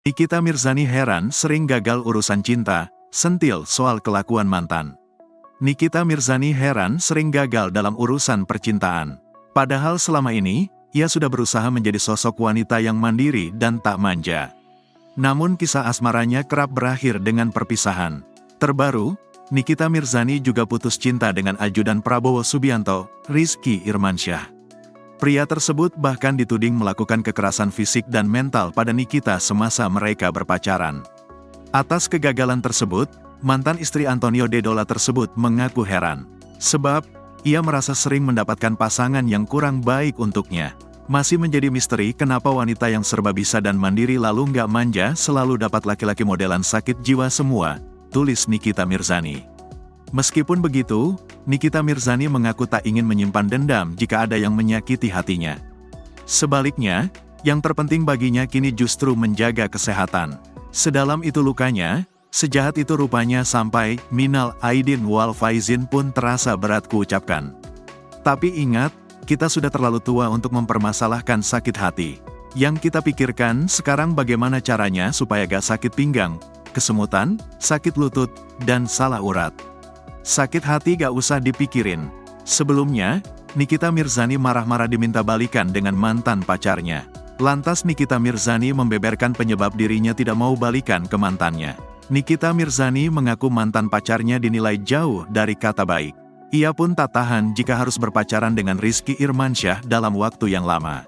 Nikita Mirzani heran sering gagal urusan cinta, sentil soal kelakuan mantan. Nikita Mirzani heran sering gagal dalam urusan percintaan. Padahal selama ini, ia sudah berusaha menjadi sosok wanita yang mandiri dan tak manja. Namun kisah asmaranya kerap berakhir dengan perpisahan. Terbaru, Nikita Mirzani juga putus cinta dengan ajudan Prabowo Subianto, Rizky Irmansyah. Pria tersebut bahkan dituding melakukan kekerasan fisik dan mental pada Nikita semasa mereka berpacaran. Atas kegagalan tersebut, mantan istri Antonio Dedola tersebut mengaku heran. Sebab, ia merasa sering mendapatkan pasangan yang kurang baik untuknya. Masih menjadi misteri kenapa wanita yang serba bisa dan mandiri lalu nggak manja selalu dapat laki-laki modelan sakit jiwa semua, tulis Nikita Mirzani. Meskipun begitu, Nikita Mirzani mengaku tak ingin menyimpan dendam jika ada yang menyakiti hatinya. Sebaliknya, yang terpenting baginya kini justru menjaga kesehatan. Sedalam itu lukanya, sejahat itu rupanya sampai minal aidin wal faizin pun terasa berat kuucapkan. Tapi ingat, kita sudah terlalu tua untuk mempermasalahkan sakit hati. Yang kita pikirkan sekarang bagaimana caranya supaya gak sakit pinggang, kesemutan, sakit lutut, dan salah urat. Sakit hati gak usah dipikirin. Sebelumnya, Nikita Mirzani marah-marah diminta balikan dengan mantan pacarnya. Lantas Nikita Mirzani membeberkan penyebab dirinya tidak mau balikan ke mantannya. Nikita Mirzani mengaku mantan pacarnya dinilai jauh dari kata baik. Ia pun tak tahan jika harus berpacaran dengan Rizky Irmansyah dalam waktu yang lama.